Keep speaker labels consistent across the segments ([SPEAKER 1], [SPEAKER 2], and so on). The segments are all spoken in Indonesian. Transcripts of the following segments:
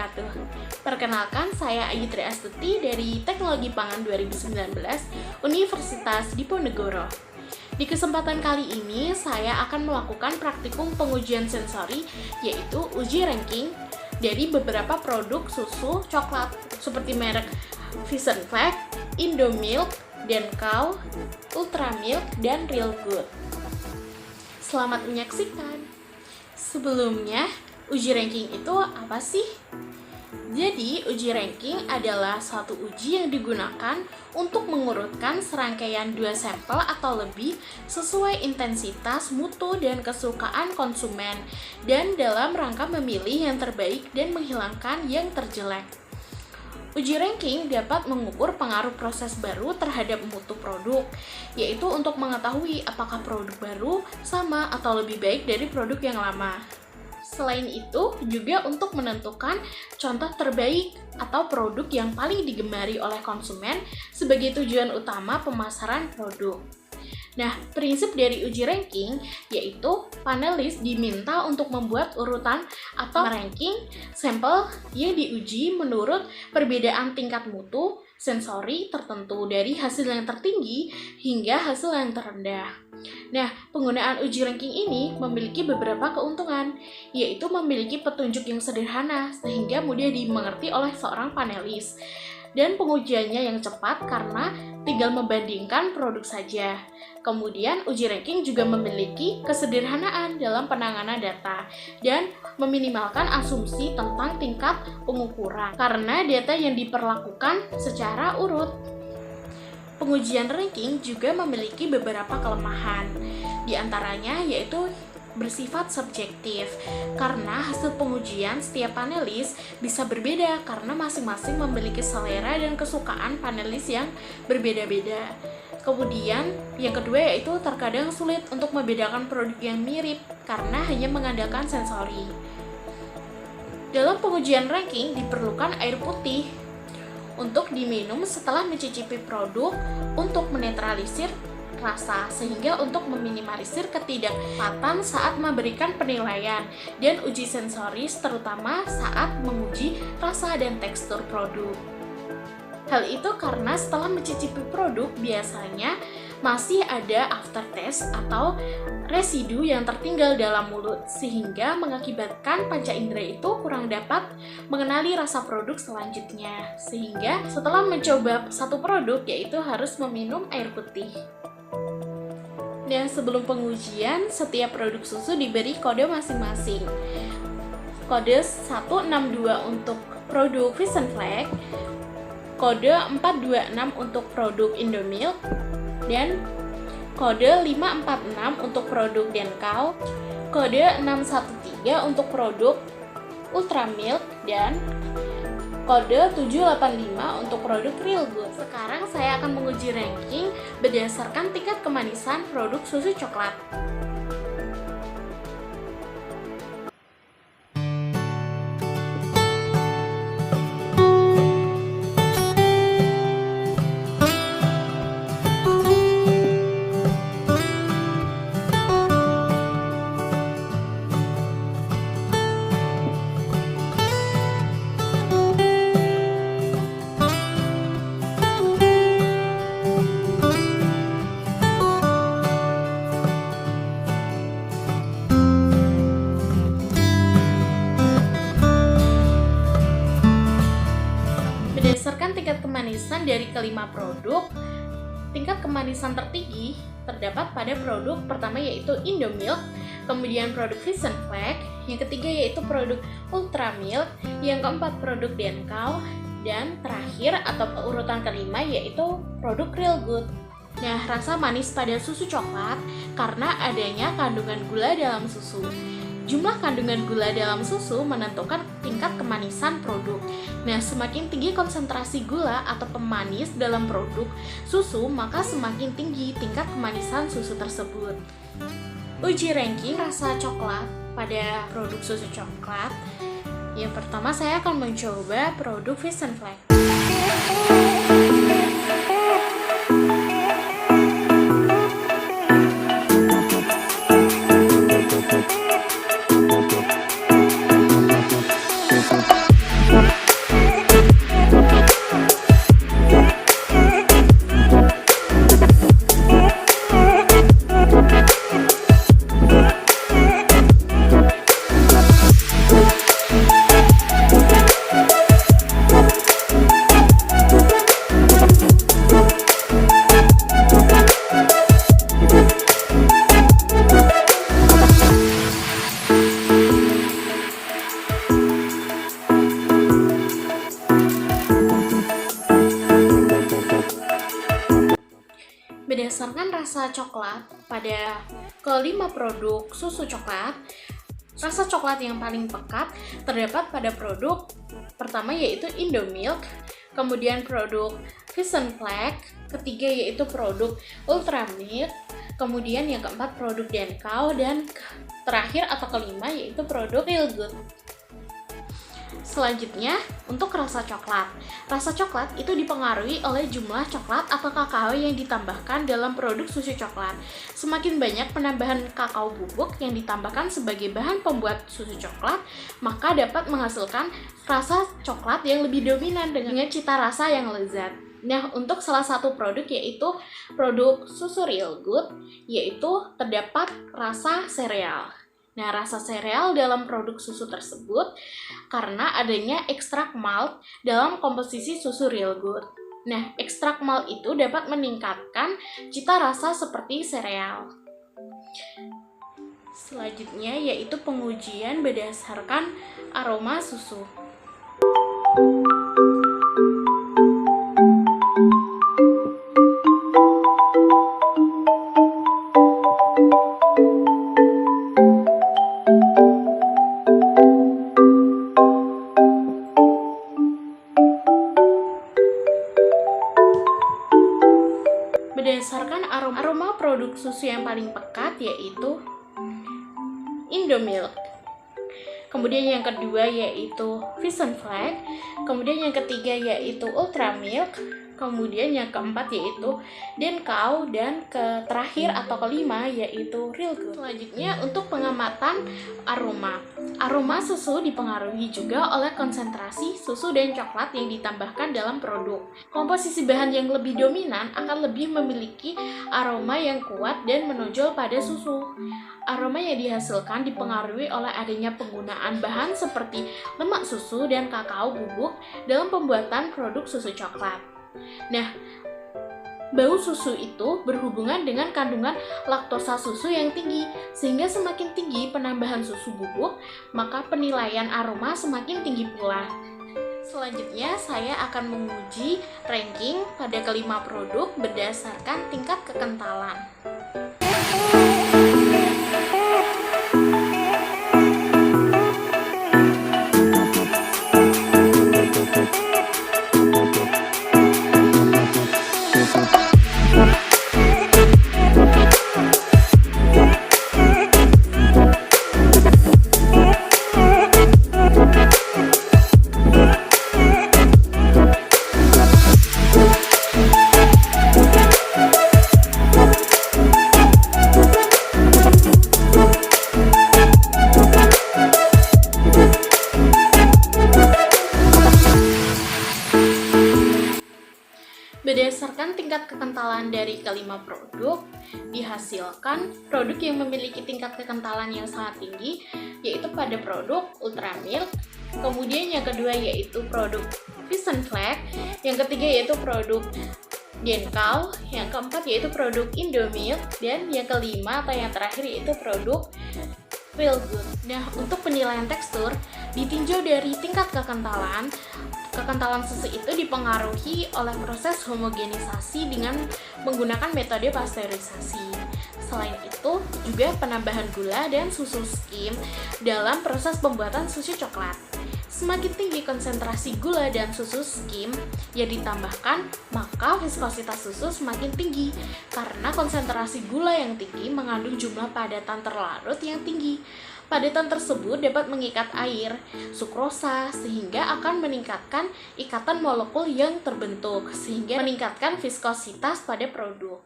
[SPEAKER 1] wabarakatuh. Perkenalkan, saya Ayu Tri Astuti dari Teknologi Pangan 2019 Universitas Diponegoro. Di kesempatan kali ini, saya akan melakukan praktikum pengujian sensori, yaitu uji ranking dari beberapa produk susu coklat seperti merek Vision Flag, Indomilk, Denkow, Ultramilk, dan Real Good. Selamat menyaksikan. Sebelumnya, uji ranking itu apa sih? Jadi, uji ranking adalah suatu uji yang digunakan untuk mengurutkan serangkaian 2 sampel atau lebih sesuai intensitas, mutu, dan kesukaan konsumen, dan dalam rangka memilih yang terbaik dan menghilangkan yang terjelek. Uji ranking dapat mengukur pengaruh proses baru terhadap mutu produk, yaitu untuk mengetahui apakah produk baru sama atau lebih baik dari produk yang lama. Selain itu, juga untuk menentukan contoh terbaik atau produk yang paling digemari oleh konsumen sebagai tujuan utama pemasaran produk. Nah, prinsip dari uji ranking yaitu panelis diminta untuk membuat urutan atau ranking sampel yang diuji menurut perbedaan tingkat mutu sensori tertentu dari hasil yang tertinggi hingga hasil yang terendah. Nah, penggunaan uji ranking ini memiliki beberapa keuntungan, yaitu memiliki petunjuk yang sederhana sehingga mudah dimengerti oleh seorang panelis, dan pengujiannya yang cepat karena tinggal membandingkan produk saja. Kemudian, uji ranking juga memiliki kesederhanaan dalam penanganan data dan meminimalkan asumsi tentang tingkat pengukuran karena data yang diperlakukan secara urut. Pengujian ranking juga memiliki beberapa kelemahan, di antaranya yaitu bersifat subjektif, karena hasil pengujian setiap panelis bisa berbeda karena masing-masing memiliki selera dan kesukaan panelis yang berbeda-beda. Kemudian, yang kedua yaitu terkadang sulit untuk membedakan produk yang mirip karena hanya mengandalkan sensori. Dalam pengujian ranking diperlukan air putih untuk diminum setelah mencicipi produk untuk menetralisir rasa, sehingga untuk meminimalisir ketidakpatan saat memberikan penilaian dan uji sensoris, terutama saat menguji rasa dan tekstur produk. Hal itu karena setelah mencicipi produk biasanya masih ada aftertaste atau residu yang tertinggal dalam mulut, sehingga mengakibatkan panca indera itu kurang dapat mengenali rasa produk selanjutnya, sehingga setelah mencoba satu produk yaitu harus meminum air putih. Dan sebelum pengujian, setiap produk susu diberi kode masing-masing. Kode 162 untuk produk Vision Flag, kode 426 untuk produk Indomilk, dan kode 546 untuk produk Denkow, kode 613 untuk produk Ultramilk, dan kode 785 untuk produk Real Good. Sekarang saya akan menguji ranking berdasarkan tingkat kemanisan produk susu coklat. Berdasarkan tingkat kemanisan dari kelima produk, tingkat kemanisan tertinggi terdapat pada produk pertama yaitu Indomilk, kemudian produk Vision Flag, yang ketiga yaitu produk Ultramilk, yang keempat produk Denkow, dan terakhir atau urutan kelima yaitu produk Real Good. Nah, rasa manis pada susu coklat karena adanya kandungan gula dalam susu. Jumlah kandungan gula dalam susu menentukan tingkat kemanisan produk. Nah, semakin tinggi konsentrasi gula atau pemanis dalam produk susu, maka semakin tinggi tingkat kemanisan susu tersebut. Uji ranking rasa coklat pada produk susu coklat. Yang pertama saya akan mencoba produk Vision Flag. rasa coklat pada kelima produk susu coklat, rasa coklat yang paling pekat terdapat pada produk pertama yaitu Indomilk, kemudian produk Vision Flag, ketiga yaitu produk Ultramilk, kemudian yang keempat produk Denkau, dan terakhir atau kelima yaitu produk Real Good. Selanjutnya, untuk rasa coklat. Rasa coklat itu dipengaruhi oleh jumlah coklat atau kakao yang ditambahkan dalam produk susu coklat. Semakin banyak penambahan kakao bubuk yang ditambahkan sebagai bahan pembuat susu coklat, maka dapat menghasilkan rasa coklat yang lebih dominan dengan cita rasa yang lezat. Nah, untuk salah satu produk yaitu produk susu Real Good, yaitu terdapat rasa sereal. Nah, rasa sereal dalam produk susu tersebut karena adanya ekstrak malt dalam komposisi susu Real Good. Nah, ekstrak malt itu dapat meningkatkan cita rasa seperti sereal. Selanjutnya yaitu pengujian berdasarkan aroma susu. Berdasarkan aroma produk susu yang paling pekat yaitu Indomilk. Kemudian yang kedua yaitu Vision Flag. Kemudian yang ketiga yaitu Ultramilk. Kemudian yang keempat yaitu Denkau, dan terakhir atau kelima yaitu Real Good. Selanjutnya untuk pengamatan aroma. Aroma susu dipengaruhi juga oleh konsentrasi susu dan coklat yang ditambahkan dalam produk. Komposisi bahan yang lebih dominan akan lebih memiliki aroma yang kuat dan menonjol pada susu. Aroma yang dihasilkan dipengaruhi oleh adanya penggunaan bahan seperti lemak susu dan kakao bubuk dalam pembuatan produk susu coklat. Nah, bau susu itu berhubungan dengan kandungan laktosa susu yang tinggi, sehingga semakin tinggi penambahan susu bubuk, maka penilaian aroma semakin tinggi pula. Selanjutnya, saya akan menguji ranking pada kelima produk berdasarkan tingkat kekentalan. Berdasarkan tingkat kekentalan dari kelima produk, dihasilkan produk yang memiliki tingkat kekentalan yang sangat tinggi, yaitu pada produk Ultramilk, kemudian yang kedua yaitu produk Vision Flag, yang ketiga yaitu produk Denkau, yang keempat yaitu produk Indomilk, dan yang kelima atau yang terakhir yaitu produk Real Good. Nah, untuk penilaian tekstur, ditinjau dari tingkat kekentalan. Kekentalan susu itu dipengaruhi oleh proses homogenisasi dengan menggunakan metode pasteurisasi. Selain itu, juga penambahan gula dan susu skim dalam proses pembuatan susu coklat. Semakin tinggi konsentrasi gula dan susu skim yang ditambahkan, maka viskositas susu semakin tinggi karena konsentrasi gula yang tinggi mengandung jumlah padatan terlarut yang tinggi. Padatan tersebut dapat mengikat air, sukrosa, sehingga akan meningkatkan ikatan molekul yang terbentuk, sehingga meningkatkan viskositas pada produk.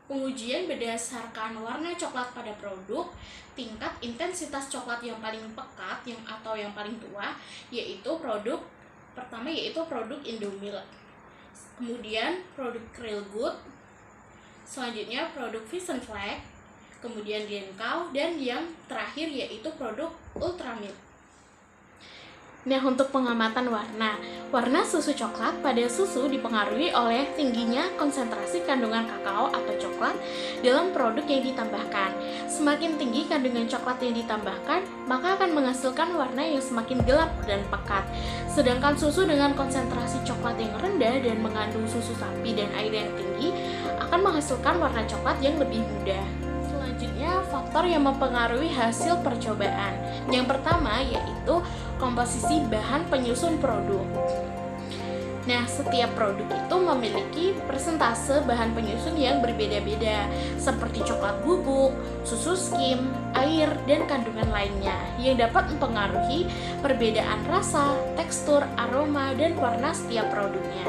[SPEAKER 1] Pengujian berdasarkan warna coklat pada produk, tingkat intensitas coklat yang paling pekat atau yang paling tua, yaitu produk pertama yaitu produk Indomilk, kemudian produk Real Good, selanjutnya produk Vision Flag, kemudian Denkau, dan yang terakhir yaitu produk Ultramilk. Nah, untuk pengamatan warna susu coklat pada susu dipengaruhi oleh tingginya konsentrasi kandungan kakao atau coklat dalam produk yang ditambahkan. Semakin tinggi kandungan coklat yang ditambahkan, maka akan menghasilkan warna yang semakin gelap dan pekat. Sedangkan susu dengan konsentrasi coklat yang rendah dan mengandung susu sapi dan air yang tinggi akan menghasilkan warna coklat yang lebih muda. Selanjutnya, faktor yang mempengaruhi hasil percobaan. Yang pertama yaitu komposisi bahan penyusun produk. Nah, setiap produk itu memiliki persentase bahan penyusun yang berbeda-beda, seperti coklat bubuk, susu skim, air, dan kandungan lainnya, yang dapat mempengaruhi perbedaan rasa, tekstur, aroma, dan warna setiap produknya.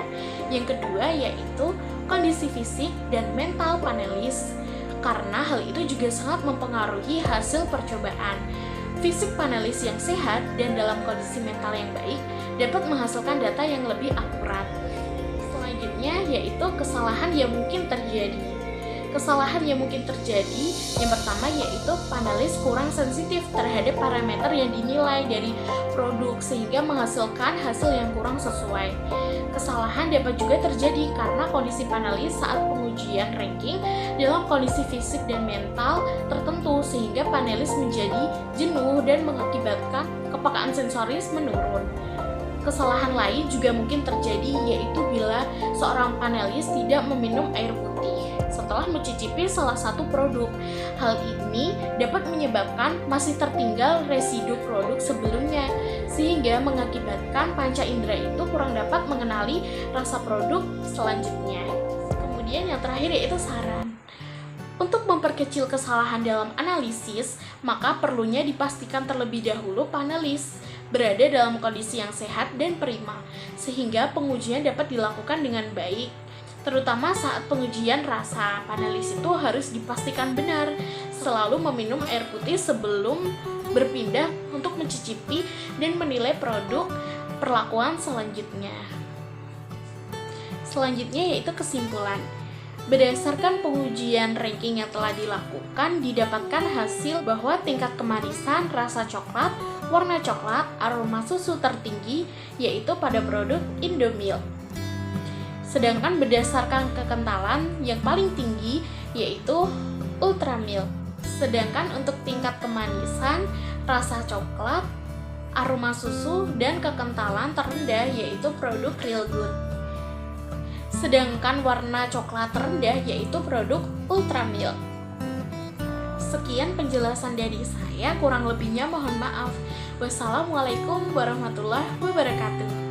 [SPEAKER 1] Yang kedua yaitu kondisi fisik dan mental panelis, karena hal itu juga sangat mempengaruhi hasil percobaan. Fisik panelis yang sehat dan dalam kondisi mental yang baik dapat menghasilkan data yang lebih akurat. Selanjutnya yaitu kesalahan yang mungkin terjadi. Kesalahan yang mungkin terjadi yang pertama yaitu panelis kurang sensitif terhadap parameter yang dinilai dari produk sehingga menghasilkan hasil yang kurang sesuai. Kesalahan dapat juga terjadi karena kondisi panelis saat pengujian ranking dalam kondisi fisik dan mental tertentu sehingga panelis menjadi jenuh dan mengakibatkan kepekaan sensoris menurun. Kesalahan lain juga mungkin terjadi yaitu bila seorang panelis tidak meminum air putih setelah mencicipi salah satu produk. Hal ini dapat menyebabkan masih tertinggal residu produk sebelumnya sehingga mengakibatkan panca indera itu kurang dapat mengenali rasa produk selanjutnya. Kemudian yang terakhir yaitu saran. Untuk memperkecil kesalahan dalam analisis, maka perlunya dipastikan terlebih dahulu panelis berada dalam kondisi yang sehat dan prima, sehingga pengujian dapat dilakukan dengan baik. Terutama saat pengujian rasa, panelis itu harus dipastikan benar, selalu meminum air putih sebelum berpindah untuk mencicipi dan menilai produk perlakuan selanjutnya. Selanjutnya yaitu kesimpulan. Berdasarkan pengujian ranking yang telah dilakukan, didapatkan hasil bahwa tingkat kemanisan, rasa coklat, warna coklat, aroma susu tertinggi yaitu pada produk Indomilk. Sedangkan berdasarkan kekentalan yang paling tinggi yaitu Ultramilk. Sedangkan untuk tingkat kemanisan, rasa coklat, aroma susu, dan kekentalan terendah yaitu produk Real Good. Sedangkan warna coklat terendah yaitu produk Ultramilk. Sekian penjelasan dari saya, kurang lebihnya mohon maaf. Wassalamualaikum warahmatullahi wabarakatuh.